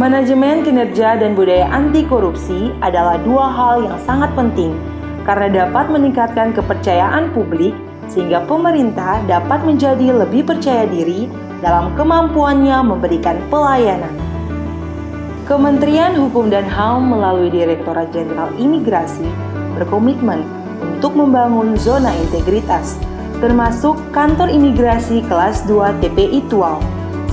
Manajemen kinerja dan budaya anti korupsi adalah dua hal yang sangat penting karena dapat meningkatkan kepercayaan publik sehingga pemerintah dapat menjadi lebih percaya diri dalam kemampuannya memberikan pelayanan. Kementerian Hukum dan HAM melalui Direktorat Jenderal Imigrasi berkomitmen untuk membangun zona integritas, termasuk kantor imigrasi kelas 2 TPI Tual,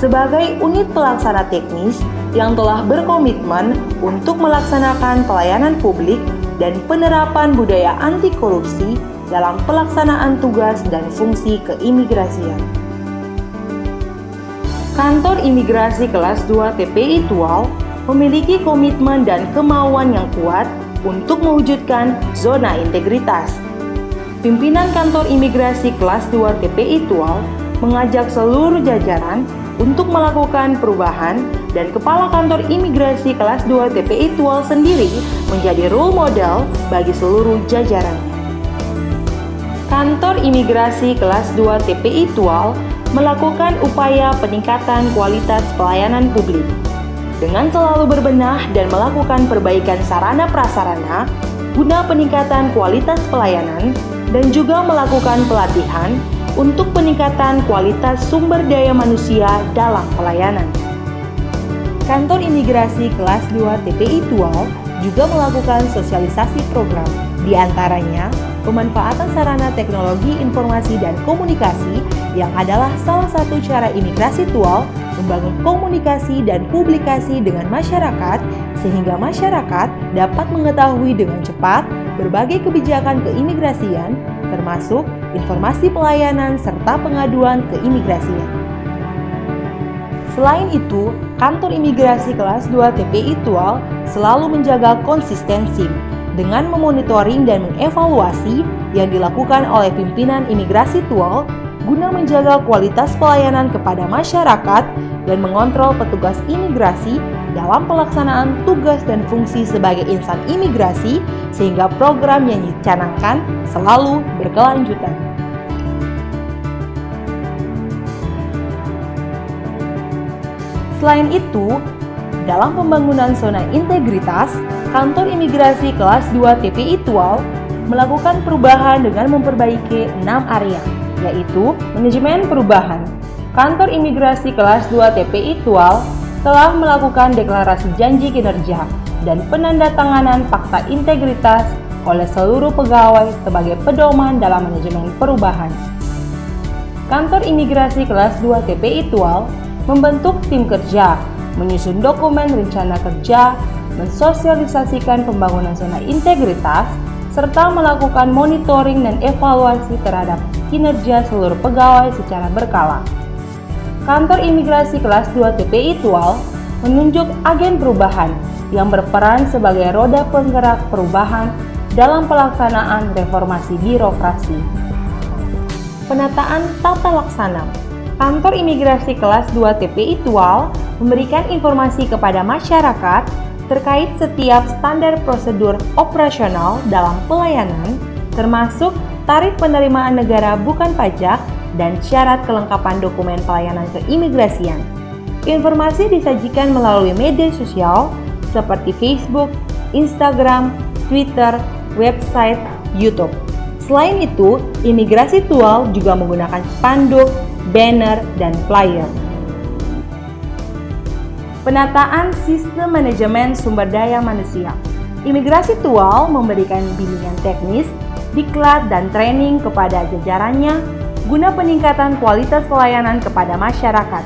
sebagai unit pelaksana teknis yang telah berkomitmen untuk melaksanakan pelayanan publik dan penerapan budaya anti korupsi dalam pelaksanaan tugas dan fungsi keimigrasian. Kantor imigrasi kelas 2 TPI Tual memiliki komitmen dan kemauan yang kuat untuk mewujudkan zona integritas. Pimpinan kantor imigrasi kelas 2 TPI Tual mengajak seluruh jajaran untuk melakukan perubahan dan Kepala Kantor Imigrasi kelas 2 TPI Tual sendiri menjadi role model bagi seluruh jajarannya. Kantor Imigrasi kelas 2 TPI Tual melakukan upaya peningkatan kualitas pelayanan publik dengan selalu berbenah dan melakukan perbaikan sarana prasarana guna peningkatan kualitas pelayanan dan juga melakukan pelatihan untuk peningkatan kualitas sumber daya manusia dalam pelayanan. Kantor Imigrasi kelas 2 TPI Tual juga melakukan sosialisasi program, di antaranya pemanfaatan sarana teknologi informasi dan komunikasi yang adalah salah satu cara imigrasi Tual membangun komunikasi dan publikasi dengan masyarakat sehingga masyarakat dapat mengetahui dengan cepat berbagai kebijakan keimigrasian termasuk informasi pelayanan serta pengaduan keimigrasian. Selain itu, kantor imigrasi kelas 2 TPI Tual selalu menjaga konsistensi dengan memonitoring dan mengevaluasi yang dilakukan oleh pimpinan imigrasi Tual guna menjaga kualitas pelayanan kepada masyarakat dan mengontrol petugas imigrasi dalam pelaksanaan tugas dan fungsi sebagai insan imigrasi sehingga program yang dicanangkan selalu berkelanjutan. Selain itu, dalam pembangunan zona integritas, kantor imigrasi kelas 2 TPI Tual melakukan perubahan dengan memperbaiki 6 area, yaitu manajemen perubahan. Kantor imigrasi kelas 2 TPI Tual telah melakukan deklarasi janji kinerja dan penandatanganan fakta integritas oleh seluruh pegawai sebagai pedoman dalam manajemen perubahan. Kantor imigrasi kelas 2 TPI Tual membentuk tim kerja, menyusun dokumen rencana kerja, mensosialisasikan pembangunan zona integritas, serta melakukan monitoring dan evaluasi terhadap kinerja seluruh pegawai secara berkala. Kantor imigrasi kelas 2 TPI Tual menunjuk agen perubahan yang berperan sebagai roda penggerak perubahan dalam pelaksanaan reformasi birokrasi. Penataan tata laksana. Kantor imigrasi kelas 2 TPI Tual memberikan informasi kepada masyarakat terkait setiap standar prosedur operasional dalam pelayanan, termasuk tarif penerimaan negara bukan pajak dan syarat kelengkapan dokumen pelayanan keimigrasian. Informasi disajikan melalui media sosial seperti Facebook, Instagram, Twitter, website, YouTube. Selain itu, imigrasi Tual juga menggunakan spanduk, banner, dan flyer. Penataan sistem manajemen sumber daya manusia. Imigrasi Tual memberikan bimbingan teknis, diklat, dan training kepada jajarannya guna peningkatan kualitas pelayanan kepada masyarakat.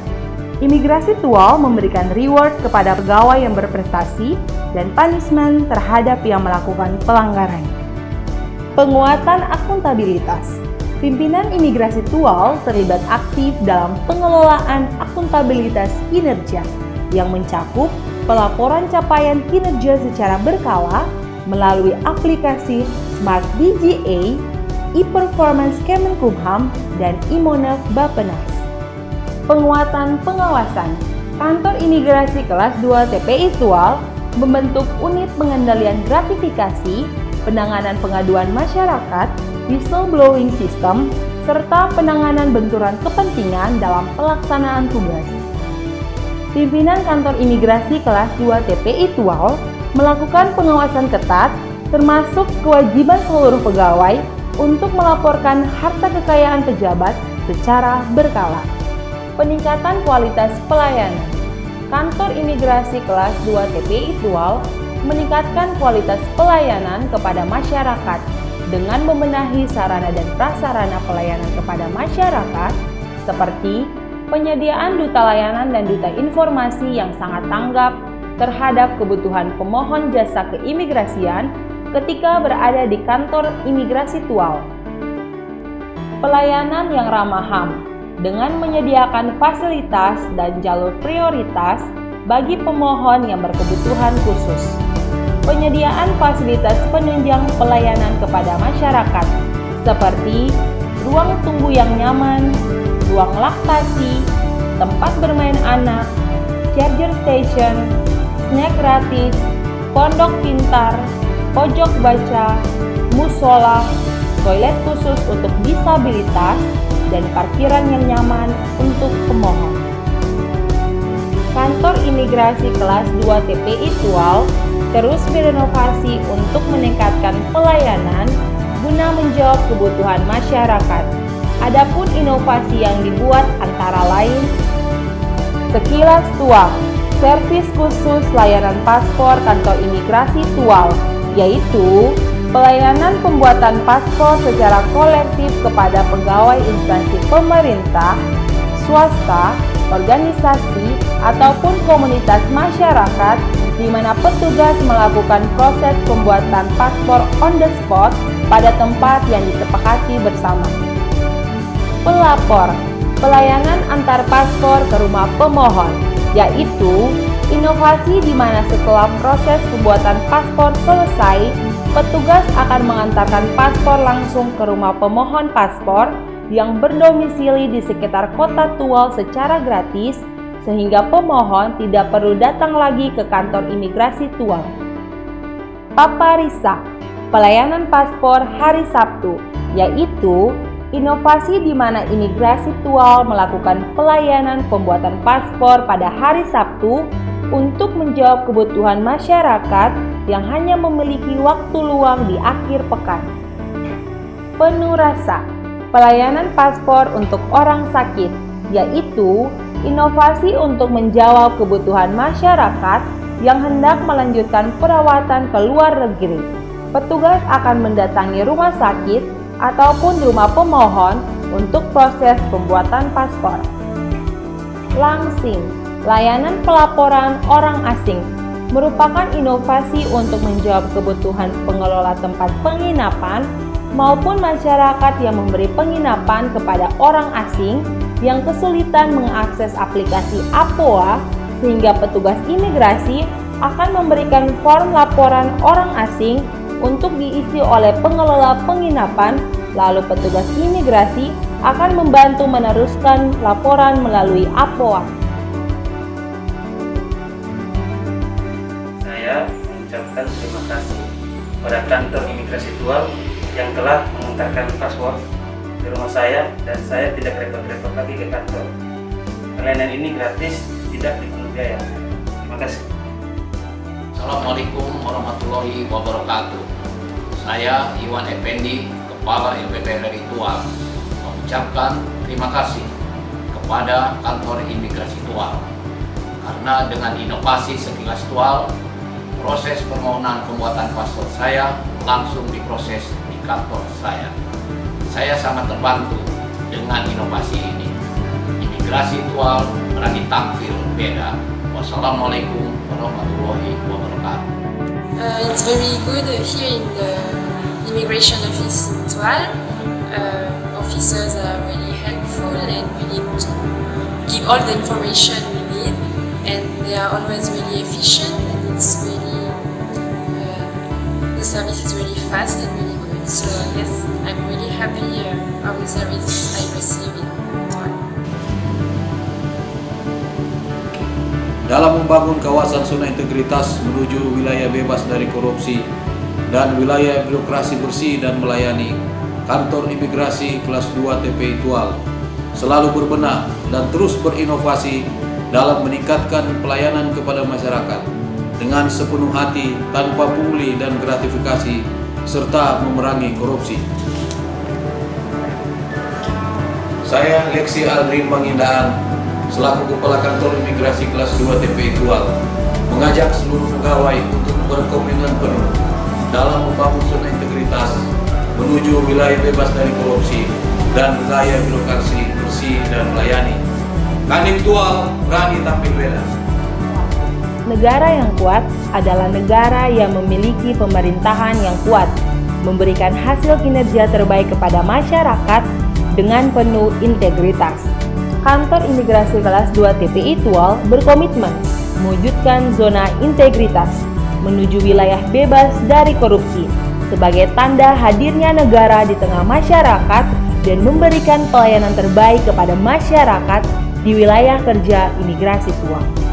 Imigrasi Tual memberikan reward kepada pegawai yang berprestasi dan punishment terhadap yang melakukan pelanggaran. Penguatan akuntabilitas. Pimpinan imigrasi Tual terlibat aktif dalam pengelolaan akuntabilitas kinerja yang mencakup pelaporan capaian kinerja secara berkala melalui aplikasi Smart DGA, e-Performance Kemenkumham, dan Imonef Bappenas. Penguatan pengawasan. Kantor Imigrasi kelas 2 TPI Tual membentuk unit pengendalian gratifikasi, penanganan pengaduan masyarakat, whistleblowing system, serta penanganan benturan kepentingan dalam pelaksanaan tugas. Pimpinan Kantor Imigrasi Kelas 2 TPI Tual melakukan pengawasan ketat, termasuk kewajiban seluruh pegawai untuk melaporkan harta kekayaan pejabat secara berkala. Peningkatan kualitas pelayanan. Kantor Imigrasi Kelas 2 TPI Tual meningkatkan kualitas pelayanan kepada masyarakat dengan membenahi sarana dan prasarana pelayanan kepada masyarakat seperti penyediaan duta layanan dan duta informasi yang sangat tanggap terhadap kebutuhan pemohon jasa keimigrasian ketika berada di kantor imigrasi Tual. Pelayanan yang ramah HAM dengan menyediakan fasilitas dan jalur prioritas bagi pemohon yang berkebutuhan khusus. Penyediaan fasilitas penunjang pelayanan kepada masyarakat seperti ruang tunggu yang nyaman, ruang laktasi, tempat bermain anak, charger station, snack gratis, pondok pintar, pojok baca, musola, toilet khusus untuk disabilitas, dan parkiran yang nyaman untuk pemohon. Kantor Imigrasi Kelas 2 TPI Tual terus berinovasi untuk meningkatkan pelayanan guna menjawab kebutuhan masyarakat. Adapun inovasi yang dibuat antara lain sekilas Tual, servis khusus layanan paspor Kantor Imigrasi Tual, yaitu pelayanan pembuatan paspor secara kolektif kepada pegawai instansi pemerintah, swasta, organisasi, ataupun komunitas masyarakat di mana petugas melakukan proses pembuatan paspor on the spot pada tempat yang disepakati bersama. Pelapor, pelayanan antar paspor ke rumah pemohon, yaitu inovasi di mana setelah proses pembuatan paspor selesai, petugas akan mengantarkan paspor langsung ke rumah pemohon paspor yang berdomisili di sekitar kota Tual secara gratis, sehingga pemohon tidak perlu datang lagi ke kantor imigrasi Tual. Paparisa, pelayanan paspor hari Sabtu, yaitu inovasi di mana imigrasi Tual melakukan pelayanan pembuatan paspor pada hari Sabtu untuk menjawab kebutuhan masyarakat yang hanya memiliki waktu luang di akhir pekan. Penurasa, pelayanan paspor untuk orang sakit, yaitu inovasi untuk menjawab kebutuhan masyarakat yang hendak melanjutkan perawatan ke luar negeri. Petugas akan mendatangi rumah sakit ataupun rumah pemohon untuk proses pembuatan paspor. Langsing, layanan pelaporan orang asing, merupakan inovasi untuk menjawab kebutuhan pengelola tempat penginapan maupun masyarakat yang memberi penginapan kepada orang asing yang kesulitan mengakses aplikasi APOA, sehingga petugas imigrasi akan memberikan form laporan orang asing untuk diisi oleh pengelola penginapan, lalu petugas imigrasi akan membantu meneruskan laporan melalui APOA. Saya mengucapkan terima kasih pada kantor imigrasi Tual yang telah mengantarkan paspor di rumah saya dan saya tidak repot-repot lagi ke kantor. Pelayanan ini gratis, tidak dipungut biaya. Terima kasih. Assalamualaikum warahmatullahi wabarakatuh. Saya Iwan Effendi, Kepala LPP RI Tual, mengucapkan terima kasih kepada kantor imigrasi Tual karena dengan inovasi sekilas Tual, proses permohonan pembuatan paspor saya langsung diproses di kantor saya. Saya sangat terbantu dengan inovasi ini. Imigrasi Tual berani tampil beda. Wassalamualaikum warahmatullahi wabarakatuh. It's very good here in the immigration office in Tual. Officers are really helpful and willing to give all the information we need, and they are always really efficient, and it's really the service is really fast and really good. So yes, I'm really happy of the service I receive in Tual. Dalam membangun kawasan zona integritas menuju wilayah bebas dari korupsi dan wilayah birokrasi bersih dan melayani, Kantor Imigrasi Kelas 2 TPI Tual selalu berbenah dan terus berinovasi dalam meningkatkan pelayanan kepada masyarakat dengan sepenuh hati tanpa pungli dan gratifikasi serta memerangi korupsi. Saya Lexi Aldrin Mangindaan selaku Kepala Kantor Imigrasi Kelas 2 TPI Tual mengajak seluruh pegawai untuk berkomitmen penuh dalam membangun zona integritas menuju wilayah bebas dari korupsi dan wilayah birokrasi bersih dan melayani. Kandim Tual berani tampil beda. Negara yang kuat adalah negara yang memiliki pemerintahan yang kuat, memberikan hasil kinerja terbaik kepada masyarakat dengan penuh integritas. Kantor Imigrasi Kelas 2 TPI Tual berkomitmen mewujudkan zona integritas menuju wilayah bebas dari korupsi sebagai tanda hadirnya negara di tengah masyarakat dan memberikan pelayanan terbaik kepada masyarakat di wilayah kerja Imigrasi Tual.